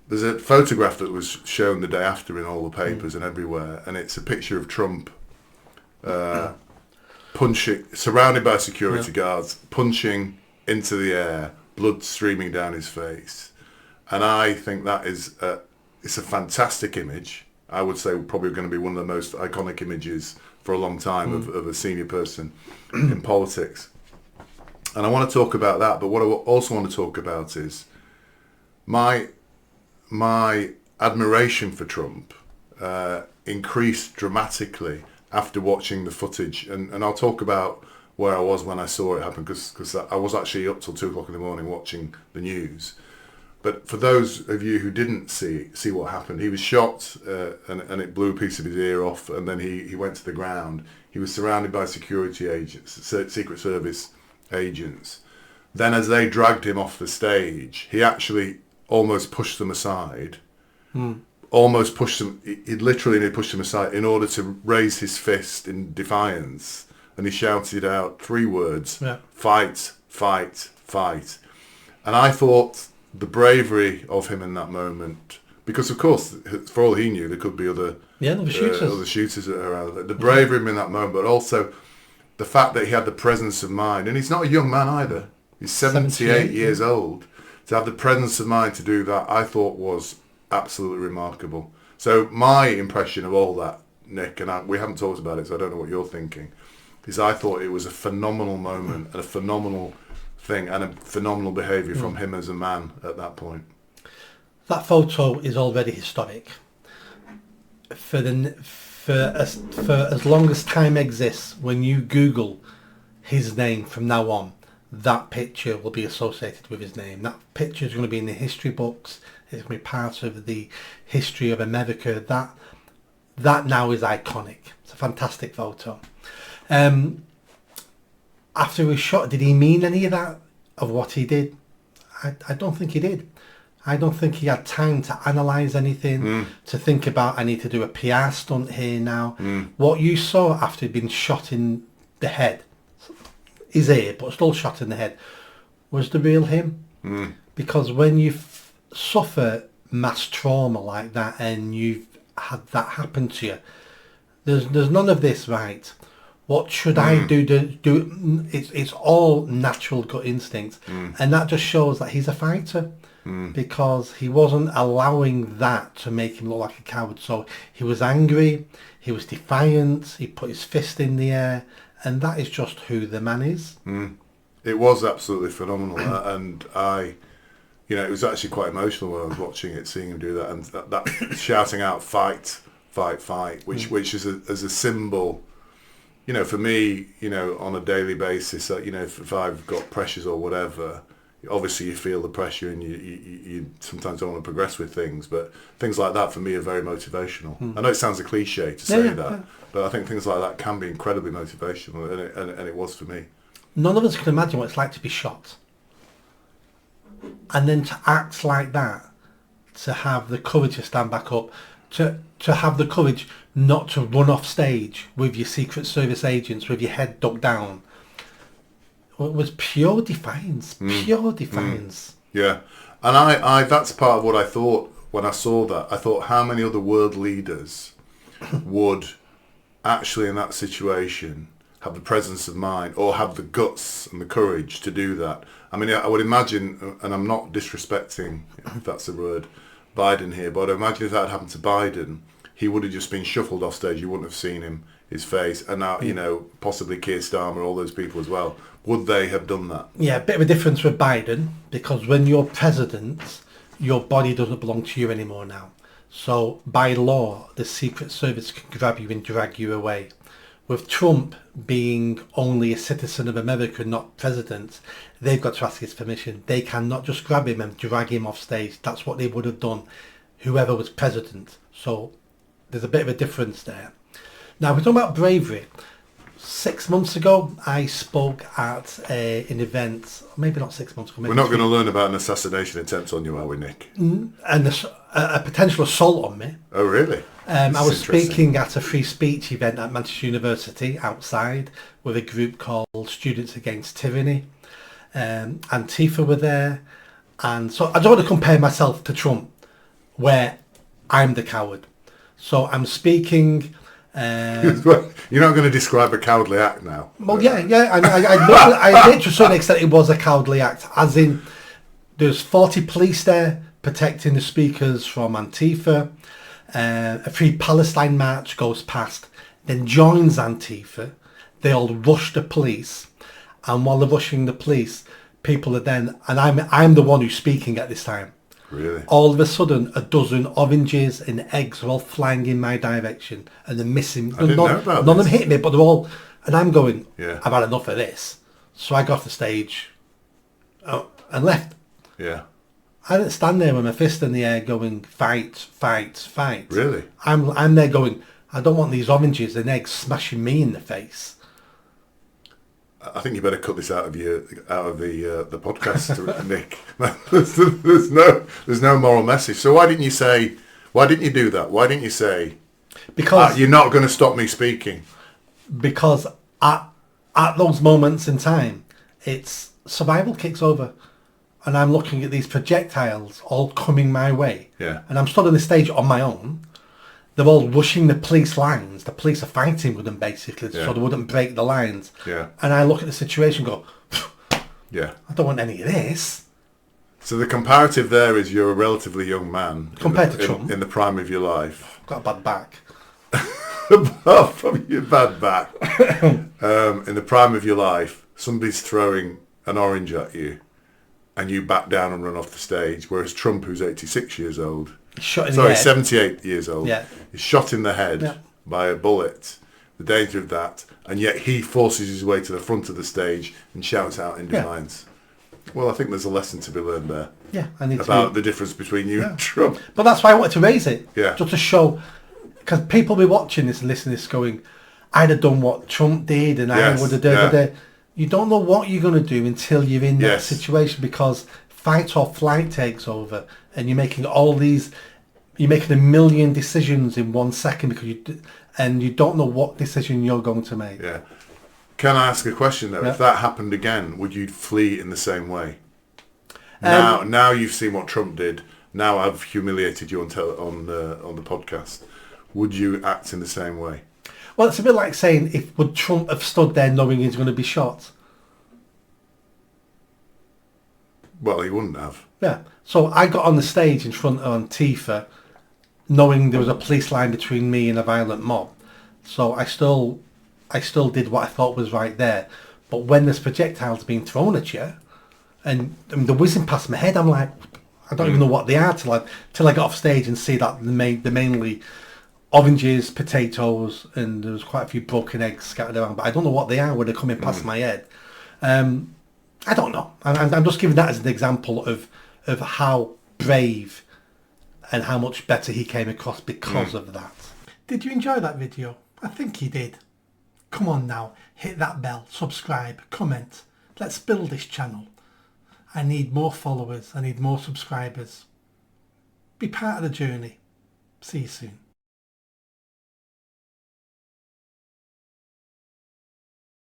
there's a photograph that was shown the day after in all the papers and everywhere, and it's a picture of Trump punching, surrounded by security guards, punching into the air, blood streaming down his face. And I think that is it's a fantastic image. I would say probably going to be one of the most iconic images for a long time of a senior person in politics. And I want to talk about that, but what I also want to talk about is my admiration for Trump increased dramatically after watching the footage. And I'll talk about where I was when I saw it happen, because I was actually up till 2 o'clock in the morning watching the news. But for those of you who didn't see what happened, he was shot and it blew a piece of his ear off, and then he went to the ground. He was surrounded by security agents, Secret Service agents. Then as they dragged him off the stage, he actually almost pushed them aside. Almost pushed them, he literally pushed them aside in order to raise his fist in defiance. And he shouted out 3 words, fight, fight, fight. And I thought the bravery of him in that moment, because of course, for all he knew, there could be other shooters around. The bravery of him in that moment, but also the fact that he had the presence of mind, and he's not a young man either. He's 78 years old. To have the presence of mind to do that, I thought was absolutely remarkable. So my impression of all that, Nick, and we haven't talked about it, so I don't know what you're thinking, is I thought it was a phenomenal moment and a phenomenal thing and a phenomenal behaviour from him as a man at that point. That photo is already historic. For as long as time exists, when you Google his name from now on, that picture will be associated with his name. That picture is going to be in the history books. It's going to be part of the history of America. That now is iconic. It's a fantastic photo. After he was shot, did he mean any of that, of what he did? I don't think he did. I don't think he had time to analyse anything, to think about, I need to do a PR stunt here now. What you saw after he'd been shot in the head, his ear, but still shot in the head, was the real him. Because when you suffer mass trauma like that and you've had that happen to you, there's none of this, right? What should I do to do? It's all natural gut instinct, and that just shows that he's a fighter, because he wasn't allowing that to make him look like a coward. So he was angry, he was defiant, he put his fist in the air, and that is just who the man is. It was absolutely phenomenal, and it was actually quite emotional when I was watching it, seeing him do that, and that shouting out "fight, fight, fight," which is as a symbol. For me, on a daily basis, if I've got pressures or whatever, obviously you feel the pressure and you sometimes don't want to progress with things, but things like that for me are very motivational. I know it sounds a cliche to say that, but I think things like that can be incredibly motivational, and it was for me. None of us can imagine what it's like to be shot. And then to act like that, to have the courage to stand back up, to have the courage not to run off stage with your Secret Service agents with your head ducked down. It was pure defiance. Yeah, and I that's part of what I thought when I saw that. I thought, how many other world leaders would actually in that situation have the presence of mind or have the guts and the courage to do that? I mean, I would imagine, and I'm not disrespecting, if that's a word, Biden here, but I imagine if that had happened to Biden, he would have just been shuffled off stage. You wouldn't have seen his face. And now, possibly Keir Starmer, all those people as well. Would they have done that? Yeah, a bit of a difference with Biden, because when you're president, your body doesn't belong to you anymore now. So by law, the Secret Service can grab you and drag you away. With Trump being only a citizen of America, not president, they've got to ask his permission. They cannot just grab him and drag him off stage. That's what they would have done, whoever was president. So there's a bit of a difference there. Now, we're talking about bravery. 6 months ago, I spoke at an event, maybe not 6 months ago. We're not going to learn about an assassination attempt on you, are we, Nick? And a potential assault on me. Oh, really? I was speaking at a free speech event at Manchester University outside with a group called Students Against Tyranny. Antifa were there. And so I don't want to compare myself to Trump, where I'm the coward. So I'm speaking. You're not going to describe a cowardly act now. Well, yeah. I admit to a certain extent it was a cowardly act, as in there's 40 police there protecting the speakers from Antifa. A Free Palestine march goes past, then joins Antifa. They all rush the police, and while they're rushing the police, people are then, and I'm the one who's speaking at this time. Really? All of a sudden, a dozen oranges and eggs are all flying in my direction, and they're missing. I didn't know about none of this. them hit me, but they're all, and I'm going, Yeah. I've had enough of this. So I got off the stage and left. Yeah. I didn't stand there with my fist in the air going, fight, fight, fight. Really? I'm there going, I don't want these oranges and eggs smashing me in the face. I think you better cut this out of the podcast, Nick. there's no moral message. So why didn't you do that? Why didn't you say, Because you're not going to stop me speaking? Because at those moments in time, it's survival kicks over. And I'm looking at these projectiles all coming my way. Yeah. And I'm stood on the stage on my own. They're all rushing the police lines. The police are fighting with them, basically, so they wouldn't break the lines. Yeah. And I look at the situation and go, Yeah. I don't want any of this. So the comparative there is you're a relatively young man. Compared to Trump. In the prime of your life. I've got a bad back. Apart from your bad back. In the prime of your life, somebody's throwing an orange at you and you back down and run off the stage, whereas Trump, who's 86 years old, Shot in the head. 78 years old, Yeah. is shot in the head by a bullet, the danger of that, and yet he forces his way to the front of the stage and shouts out in defiance. Well, I think there's a lesson to be learned there. Yeah, I need about to. the difference between you and Trump. But that's why I wanted to raise it. Yeah. Just to show, because people will be watching this and listening to this going, I'd have done what Trump did and I would have done it. You don't know what you're going to do until you're in that situation, because fight or flight takes over and you're making a million decisions in 1 second because you don't know what decision you're going to make. Yeah. Can I ask a question though? Yeah. If that happened again, would you flee in the same way? Now you've seen what Trump did. Now I've humiliated you on the podcast. Would you act in the same way? Well, it's a bit like saying, would Trump have stood there knowing he's going to be shot? Well, he wouldn't have. Yeah. So I got on the stage in front of Antifa knowing there was a police line between me and a violent mob. So I still did what I thought was right there. But when there's projectiles being thrown at you and they're whizzing past my head, I'm like, I don't even know what they are till I got off stage and see that they're mainly oranges, potatoes, and there was quite a few broken eggs scattered around, but I don't know what they are when they're coming past my head. I don't know. I'm just giving that as an example of how brave and how much better he came across because of that. Did you enjoy that video? I think you did. Come on now, hit that bell, subscribe, comment. Let's build this channel. I need more followers. I need more subscribers. Be part of the journey. See you soon.